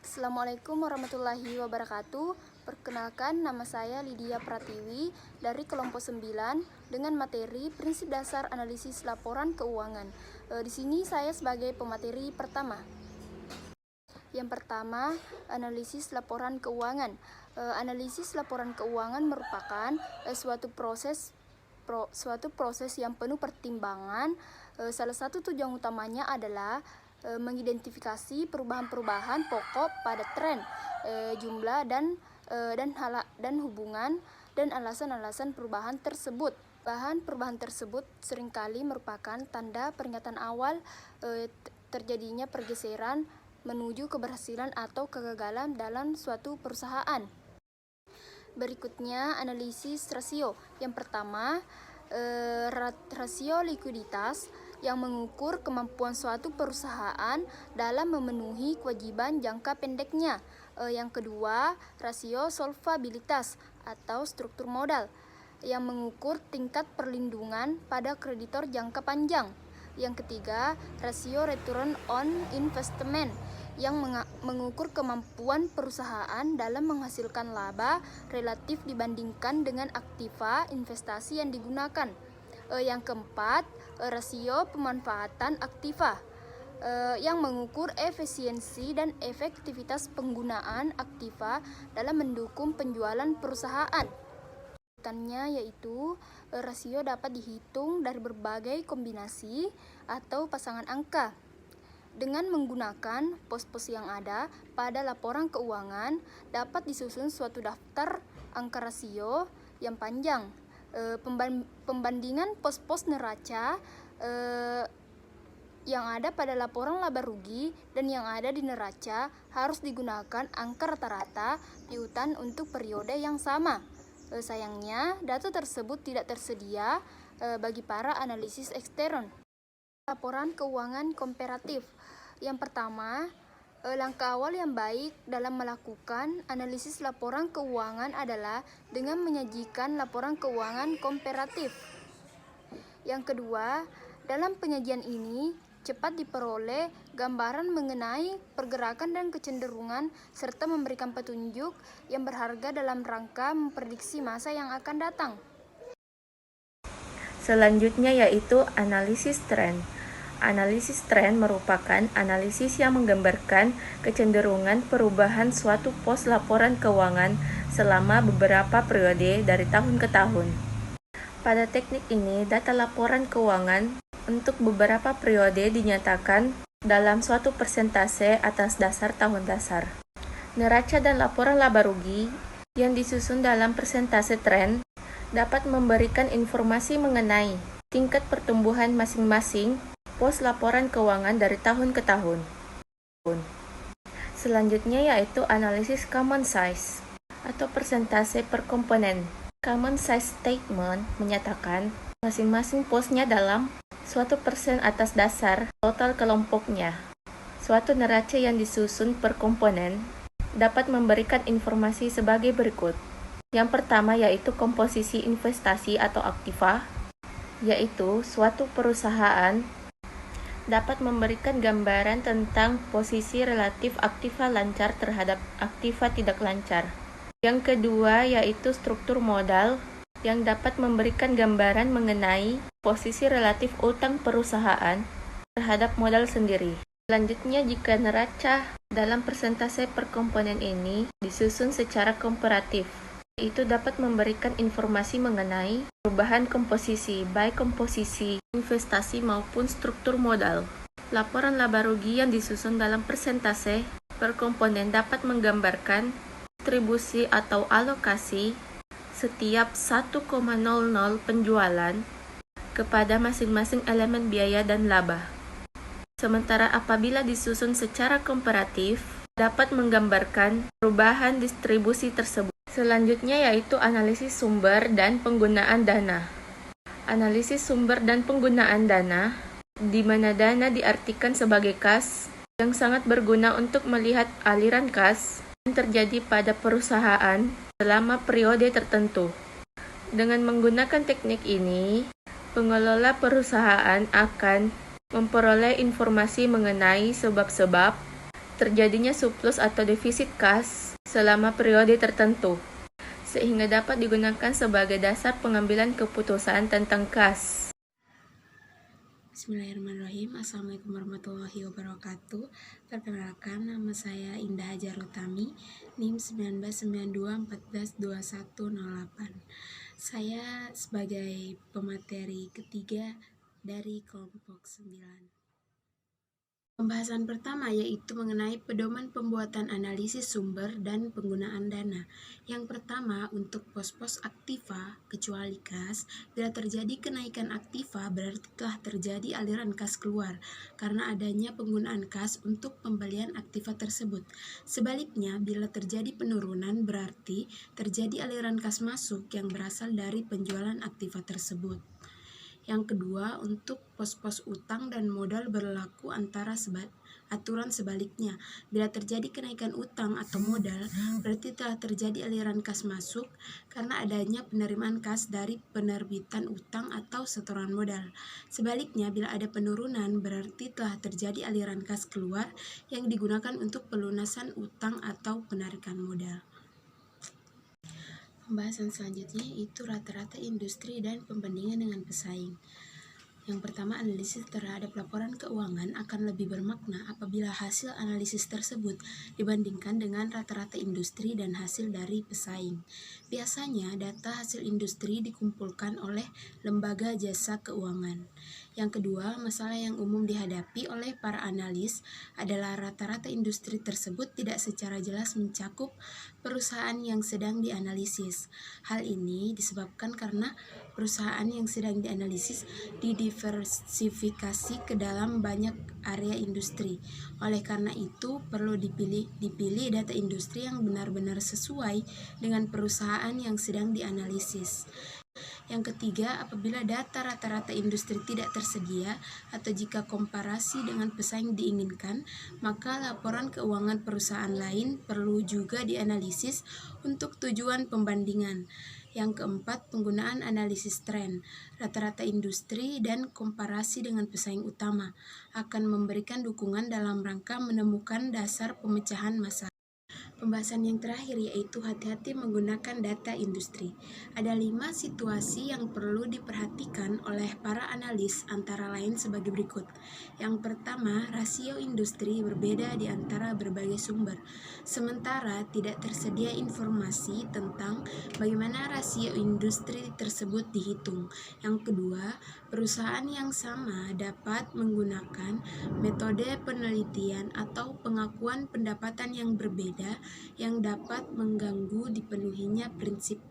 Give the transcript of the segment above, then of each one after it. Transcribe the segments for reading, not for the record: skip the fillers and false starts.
Assalamualaikum warahmatullahi wabarakatuh. Perkenalkan, nama saya Lydia Pratiwi dari kelompok 9 dengan materi prinsip dasar analisis laporan keuangan. Di sini saya sebagai pemateri pertama. Yang pertama, analisis laporan keuangan. Analisis laporan keuangan merupakan suatu proses yang penuh pertimbangan. Salah satu tujuan utamanya adalah mengidentifikasi perubahan-perubahan pokok pada tren, jumlah dan hubungan dan alasan-alasan perubahan tersebut. Perubahan tersebut seringkali merupakan tanda peringatan awal terjadinya pergeseran menuju keberhasilan atau kegagalan dalam suatu perusahaan. Berikutnya, analisis rasio. Yang pertama, rasio likuiditas yang mengukur kemampuan suatu perusahaan dalam memenuhi kewajiban jangka pendeknya. Yang kedua, rasio solvabilitas atau struktur modal yang mengukur tingkat perlindungan pada kreditor jangka panjang. Yang ketiga, rasio return on investment yang mengukur kemampuan perusahaan dalam menghasilkan laba relatif dibandingkan dengan aktiva investasi yang digunakan. Yang keempat, rasio pemanfaatan aktiva yang mengukur efisiensi dan efektivitas penggunaan aktiva dalam mendukung penjualan perusahaan. Urutannya yaitu rasio dapat dihitung dari berbagai kombinasi atau pasangan angka. Dengan menggunakan pos-pos yang ada pada laporan keuangan, dapat disusun suatu daftar angka rasio yang panjang. Pembandingan pos-pos neraca yang ada pada laporan laba rugi dan yang ada di neraca harus digunakan angka rata-rata piutang untuk periode yang sama. Sayangnya, data tersebut tidak tersedia bagi para analisis ekstern. Laporan keuangan komparatif. Yang pertama, langkah awal yang baik dalam melakukan analisis laporan keuangan adalah dengan menyajikan laporan keuangan komparatif. Yang kedua, dalam penyajian ini cepat diperoleh gambaran mengenai pergerakan dan kecenderungan serta memberikan petunjuk yang berharga dalam rangka memprediksi masa yang akan datang. Selanjutnya yaitu analisis tren. Analisis tren merupakan analisis yang menggambarkan kecenderungan perubahan suatu pos laporan keuangan selama beberapa periode dari tahun ke tahun. Pada teknik ini, data laporan keuangan untuk beberapa periode dinyatakan dalam suatu persentase atas dasar tahun dasar. Neraca dan laporan laba rugi yang disusun dalam persentase tren dapat memberikan informasi mengenai tingkat pertumbuhan masing-masing pos laporan keuangan dari tahun ke tahun. Selanjutnya yaitu analisis common size atau persentase per komponen. Common size statement menyatakan masing-masing posnya dalam suatu persen atas dasar total kelompoknya. Suatu neraca yang disusun per komponen dapat memberikan informasi sebagai berikut. Yang pertama yaitu komposisi investasi atau aktiva, yaitu suatu perusahaan dapat memberikan gambaran tentang posisi relatif aktiva lancar terhadap aktiva tidak lancar. Yang kedua yaitu struktur modal yang dapat memberikan gambaran mengenai posisi relatif utang perusahaan terhadap modal sendiri. Selanjutnya, jika neraca dalam persentase per komponen ini disusun secara komparatif, itu dapat memberikan informasi mengenai perubahan komposisi, baik komposisi investasi maupun struktur modal. Laporan laba rugi yang disusun dalam persentase per komponen dapat menggambarkan distribusi atau alokasi setiap 1,00 penjualan kepada masing-masing elemen biaya dan laba. Sementara apabila disusun secara komparatif, dapat menggambarkan perubahan distribusi tersebut. Selanjutnya yaitu analisis sumber dan penggunaan dana. Analisis sumber dan penggunaan dana, di mana dana diartikan sebagai kas yang sangat berguna untuk melihat aliran kas yang terjadi pada perusahaan selama periode tertentu. Dengan menggunakan teknik ini, pengelola perusahaan akan memperoleh informasi mengenai sebab-sebab terjadinya surplus atau defisit kas selama periode tertentu, sehingga dapat digunakan sebagai dasar pengambilan keputusan tentang kas. Bismillahirrahmanirrahim. Assalamualaikum warahmatullahi wabarakatuh. Perkenalkan, nama saya Indah Hajar Utami, NIM 1992142108. Saya sebagai pemateri ketiga dari kelompok 9. Pembahasan pertama yaitu mengenai pedoman pembuatan analisis sumber dan penggunaan dana. Yang pertama, untuk pos-pos aktiva, kecuali kas, bila terjadi kenaikan aktiva berarti telah terjadi aliran kas keluar karena adanya penggunaan kas untuk pembelian aktiva tersebut. Sebaliknya, bila terjadi penurunan berarti terjadi aliran kas masuk yang berasal dari penjualan aktiva tersebut. Yang kedua, untuk pos-pos utang dan modal berlaku antara aturan sebaliknya. Bila terjadi kenaikan utang atau modal, berarti telah terjadi aliran kas masuk karena adanya penerimaan kas dari penerbitan utang atau setoran modal. Sebaliknya, bila ada penurunan, berarti telah terjadi aliran kas keluar yang digunakan untuk pelunasan utang atau penarikan modal. Pembahasan selanjutnya itu rata-rata industri dan pembandingan dengan pesaing. Yang pertama, analisis terhadap laporan keuangan akan lebih bermakna apabila hasil analisis tersebut dibandingkan dengan rata-rata industri dan hasil dari pesaing. Biasanya, data hasil industri dikumpulkan oleh lembaga jasa keuangan. Yang kedua, masalah yang umum dihadapi oleh para analis adalah rata-rata industri tersebut tidak secara jelas mencakup perusahaan yang sedang dianalisis. Hal ini disebabkan karena perusahaan yang sedang dianalisis didiversifikasi ke dalam banyak area industri. Oleh karena itu, perlu dipilih data industri yang benar-benar sesuai dengan perusahaan yang sedang dianalisis. Yang ketiga, apabila data rata-rata industri tidak tersedia atau jika komparasi dengan pesaing diinginkan, maka laporan keuangan perusahaan lain perlu juga dianalisis untuk tujuan pembandingan. Yang keempat, penggunaan analisis tren, rata-rata industri dan komparasi dengan pesaing utama akan memberikan dukungan dalam rangka menemukan dasar pemecahan masalah. Pembahasan yang terakhir yaitu hati-hati menggunakan data industri. Ada 5 situasi yang perlu diperhatikan oleh para analis antara lain sebagai berikut. Yang pertama, rasio industri berbeda di antara berbagai sumber, sementara tidak tersedia informasi tentang bagaimana rasio industri tersebut dihitung. Yang kedua, perusahaan yang sama dapat menggunakan metode penelitian atau pengakuan pendapatan yang berbeda yang dapat mengganggu dipenuhinya prinsip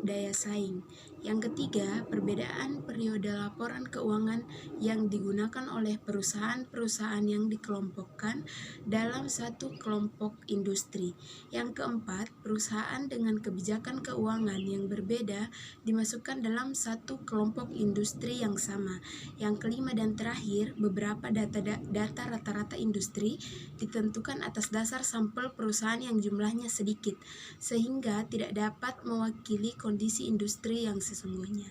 daya saing. Yang ketiga, perbedaan periode laporan keuangan yang digunakan oleh perusahaan-perusahaan yang dikelompokkan dalam satu kelompok industri. Yang keempat, perusahaan dengan kebijakan keuangan yang berbeda dimasukkan dalam satu kelompok industri yang sama. Yang kelima dan terakhir, beberapa data rata-rata industri ditentukan atas dasar sampel perusahaan yang jumlahnya sedikit, sehingga tidak dapat mewakili kondisi industri yang sesungguhnya.